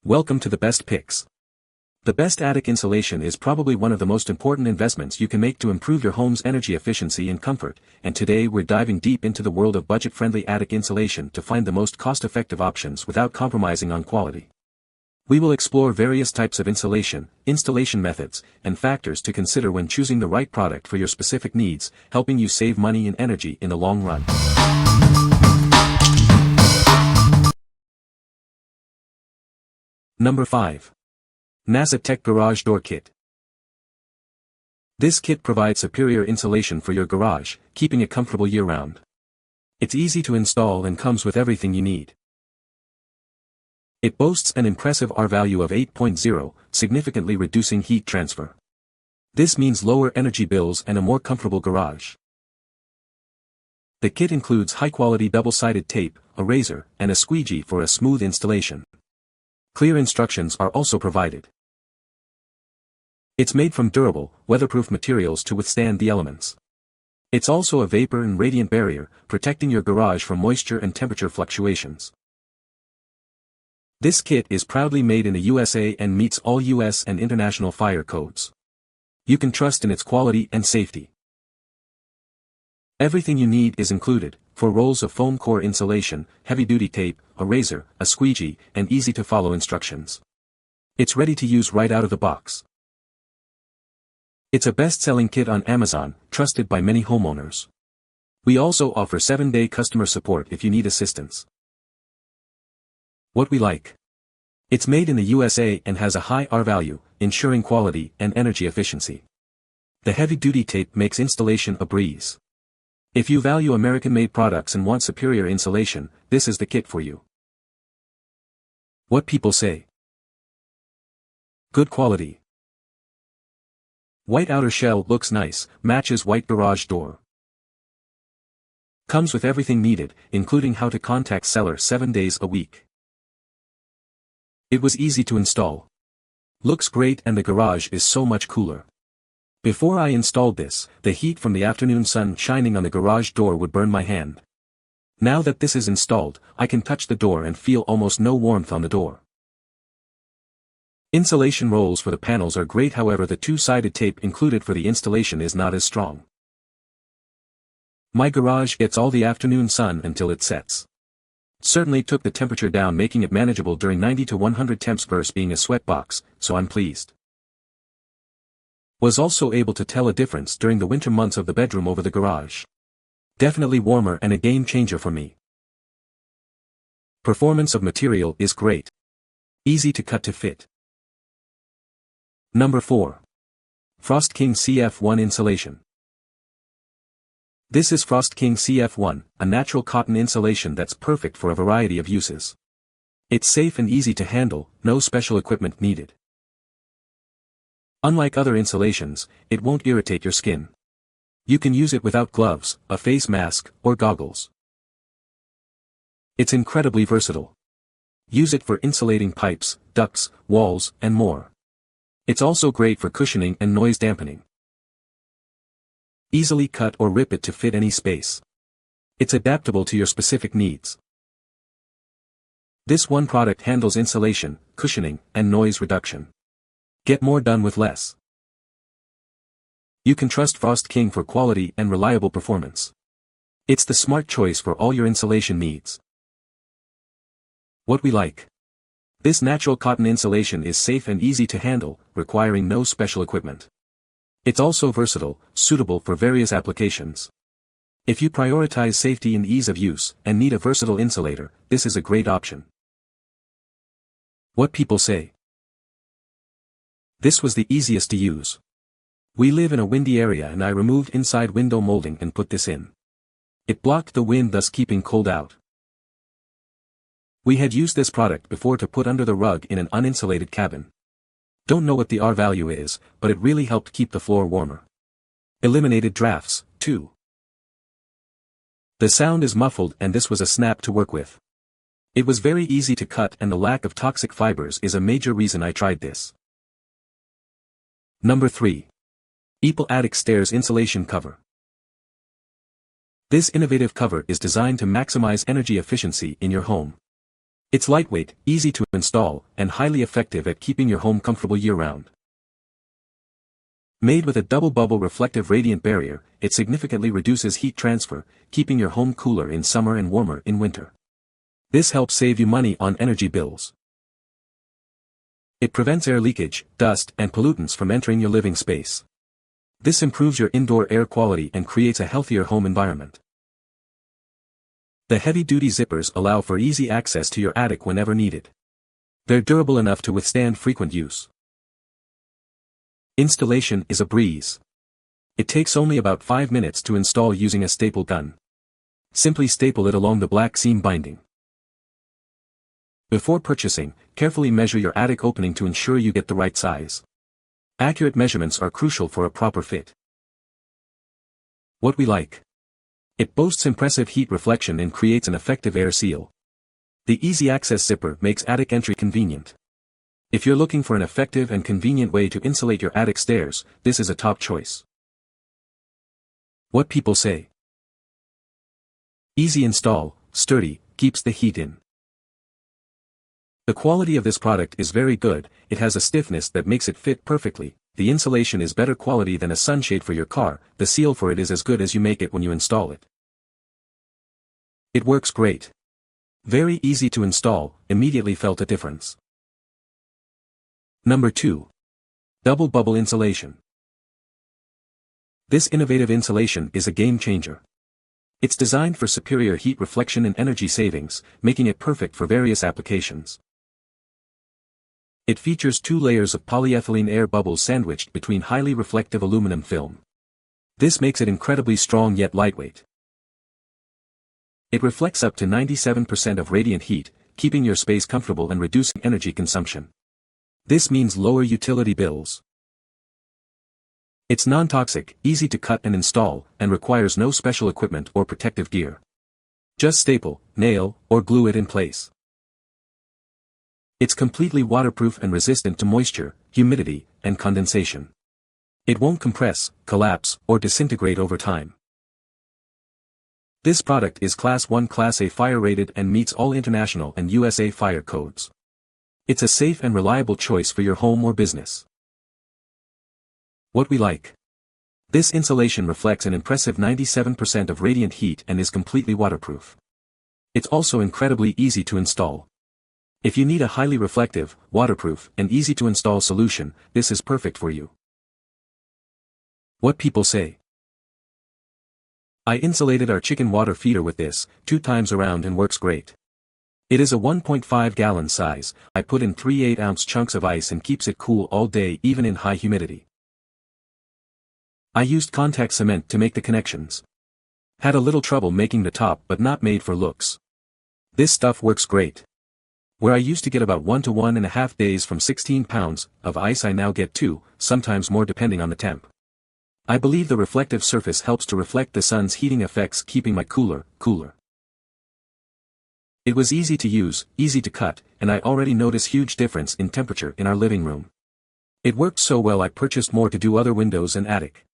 Welcome to the best picks. The best attic insulation is probably one of the most important investments you can make to improve your home's energy efficiency and comfort, and today we're diving deep into the world of budget-friendly attic insulation to find the most cost-effective options without compromising on quality. We will explore various types of insulation, installation methods, and factors to consider when choosing the right product for your specific needs, helping you save money and energy in the long run. Number 5. NASA Tech Garage Door Kit. This kit provides superior insulation for your garage, keeping it comfortable year-round. It's easy to install and comes with everything you need. It boasts an impressive R value of 8.0, significantly reducing heat transfer. This means lower energy bills and a more comfortable garage. The kit includes high-quality double-sided tape, a razor, and a squeegee for a smooth installation. Clear instructions are also provided. It's made from durable, weatherproof materials to withstand the elements. It's also a vapor and radiant barrier, protecting your garage from moisture and temperature fluctuations. This kit is proudly made in the USA and meets all US and international fire codes. You can trust in its quality and safety. Everything you need is included: 4 rolls of foam core insulation, heavy-duty tape, a razor, a squeegee, and easy-to-follow instructions. It's ready to use right out of the box. It's a best-selling kit on Amazon, trusted by many homeowners. We also offer 7-day customer support if you need assistance. What we like. It's made in the USA and has a high R value, ensuring quality and energy efficiency. The heavy-duty tape makes installation a breeze. If you value American-made products and want superior insulation, this is the kit for you. What people say. Good quality. White outer shell looks nice, matches white garage door. Comes with everything needed, including how to contact seller 7 days a week. It was easy to install. Looks great and the garage is so much cooler. Before I installed this, the heat from the afternoon sun shining on the garage door would burn my hand. Now that this is installed, I can touch the door and feel almost no warmth on the door. Insulation rolls for the panels are great, however the 2-sided tape included for the installation is not as strong. My garage gets all the afternoon sun until it sets. Certainly took the temperature down, making it manageable during 90 to 100 temps versus being a sweat box, so I'm pleased. Was also able to tell a difference during the winter months of the bedroom over the garage. Definitely warmer and a game changer for me. Performance of material is great. Easy to cut to fit. Number 4. Frost King CF1 Insulation. This is Frost King CF1, a natural cotton insulation that's perfect for a variety of uses. It's safe and easy to handle, no special equipment needed. Unlike other insulations, it won't irritate your skin. You can use it without gloves, a face mask, or goggles. It's incredibly versatile. Use it for insulating pipes, ducts, walls, and more. It's also great for cushioning and noise dampening. Easily cut or rip it to fit any space. It's adaptable to your specific needs. This one product handles insulation, cushioning, and noise reduction. Get more done with less. You can trust Frost King for quality and reliable performance. It's the smart choice for all your insulation needs. What we like. This natural cotton insulation is safe and easy to handle, requiring no special equipment. It's also versatile, suitable for various applications. If you prioritize safety and ease of use, and need a versatile insulator, this is a great option. What people say. This was the easiest to use. We live in a windy area and I removed inside window molding and put this in. It blocked the wind, thus keeping cold out. We had used this product before to put under the rug in an uninsulated cabin. Don't know what the R value is, but it really helped keep the floor warmer. Eliminated drafts, too. The sound is muffled and this was a snap to work with. It was very easy to cut and the lack of toxic fibers is a major reason I tried this. Number 3. Eapele Attic Stairs Insulation Cover. This innovative cover is designed to maximize energy efficiency in your home. It's lightweight, easy to install, and highly effective at keeping your home comfortable year-round. Made with a double bubble reflective radiant barrier, it significantly reduces heat transfer, keeping your home cooler in summer and warmer in winter. This helps save you money on energy bills. It prevents air leakage, dust, and pollutants from entering your living space. This improves your indoor air quality and creates a healthier home environment. The heavy-duty zippers allow for easy access to your attic whenever needed. They're durable enough to withstand frequent use. Installation is a breeze. It takes only about 5 minutes to install using a staple gun. Simply staple it along the black seam binding. Before purchasing, carefully measure your attic opening to ensure you get the right size. Accurate measurements are crucial for a proper fit. What we like. It boasts impressive heat reflection and creates an effective air seal. The easy access zipper makes attic entry convenient. If you're looking for an effective and convenient way to insulate your attic stairs, this is a top choice. What people say. Easy install, sturdy, keeps the heat in. The quality of this product is very good, it has a stiffness that makes it fit perfectly, the insulation is better quality than a sunshade for your car, the seal for it is as good as you make it when you install it. It works great. Very easy to install, immediately felt a difference. Number 2. Double bubble insulation. This innovative insulation is a game changer. It's designed for superior heat reflection and energy savings, making it perfect for various applications. It features 2 layers of polyethylene air bubbles sandwiched between highly reflective aluminum film. This makes it incredibly strong yet lightweight. It reflects up to 97% of radiant heat, keeping your space comfortable and reducing energy consumption. This means lower utility bills. It's non-toxic, easy to cut and install, and requires no special equipment or protective gear. Just staple, nail, or glue it in place. It's completely waterproof and resistant to moisture, humidity, and condensation. It won't compress, collapse, or disintegrate over time. This product is Class 1 Class A fire rated and meets all international and USA fire codes. It's a safe and reliable choice for your home or business. What we like. This insulation reflects an impressive 97% of radiant heat and is completely waterproof. It's also incredibly easy to install. If you need a highly reflective, waterproof, and easy to install solution, this is perfect for you. What people say. I insulated our chicken water feeder with this, 2 times around and works great. It is a 1.5 gallon size, I put in 3 8-ounce chunks of ice and keeps it cool all day even in high humidity. I used contact cement to make the connections. Had a little trouble making the top but not made for looks. This stuff works great. Where I used to get about 1 to 1.5 days from 16 pounds of ice I now get 2, sometimes more depending on the temp. I believe the reflective surface helps to reflect the sun's heating effects keeping my cooler cooler. It was easy to use, easy to cut, and I already notice huge difference in temperature in our living room. It worked so well I purchased more to do other windows and attic.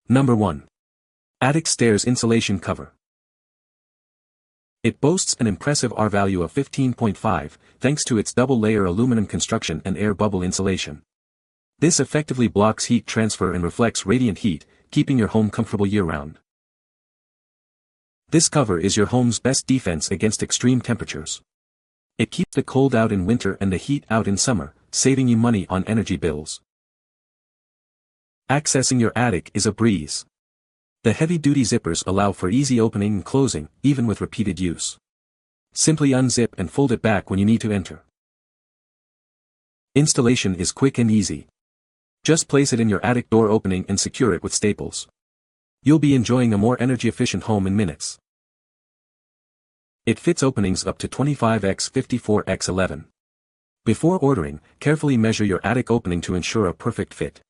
Number 1. Attic Stairs Insulation Cover. It boasts an impressive R value of 15.5, thanks to its double-layer aluminum construction and air bubble insulation. This effectively blocks heat transfer and reflects radiant heat, keeping your home comfortable year-round. This cover is your home's best defense against extreme temperatures. It keeps the cold out in winter and the heat out in summer, saving you money on energy bills. Accessing your attic is a breeze. The heavy-duty zippers allow for easy opening and closing, even with repeated use. Simply unzip and fold it back when you need to enter. Installation is quick and easy. Just place it in your attic door opening and secure it with staples. You'll be enjoying a more energy-efficient home in minutes. It fits openings up to 25x 54x 11. Before ordering, carefully measure your attic opening to ensure a perfect fit.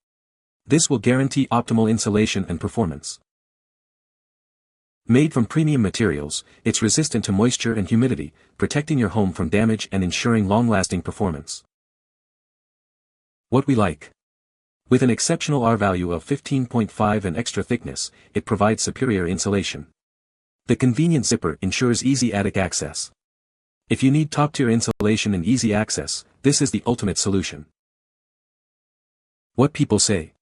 This will guarantee optimal insulation and performance. Made from premium materials, it's resistant to moisture and humidity, protecting your home from damage and ensuring long-lasting performance. What we like. With an exceptional R value of 15.5 and extra thickness, it provides superior insulation. The convenient zipper ensures easy attic access. If you need top-tier insulation and easy access, this is the ultimate solution. What people say.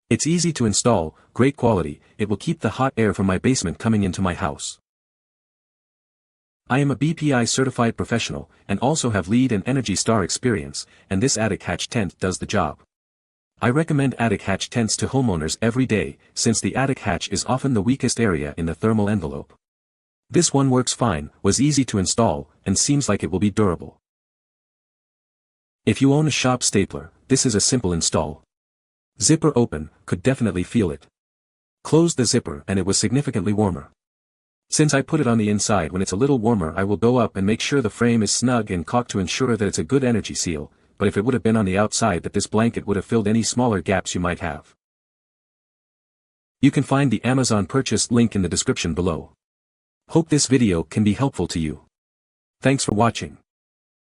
It's easy to install, great quality, it will keep the hot air from my basement coming into my house. I am a BPI certified professional, and also have LEED and ENERGY STAR experience, and this attic hatch tent does the job. I recommend attic hatch tents to homeowners every day, since the attic hatch is often the weakest area in the thermal envelope. This one works fine, was easy to install, and seems like it will be durable. If you own a shop stapler, this is a simple install. Zipper open, could definitely feel it. Closed the zipper and it was significantly warmer. Since I put it on the inside, when it's a little warmer I will go up and make sure the frame is snug and caulked to ensure that it's a good energy seal, but if it would have been on the outside that this blanket would have filled any smaller gaps you might have. You can find the Amazon purchase link in the description below. Hope this video can be helpful to you. Thanks for watching.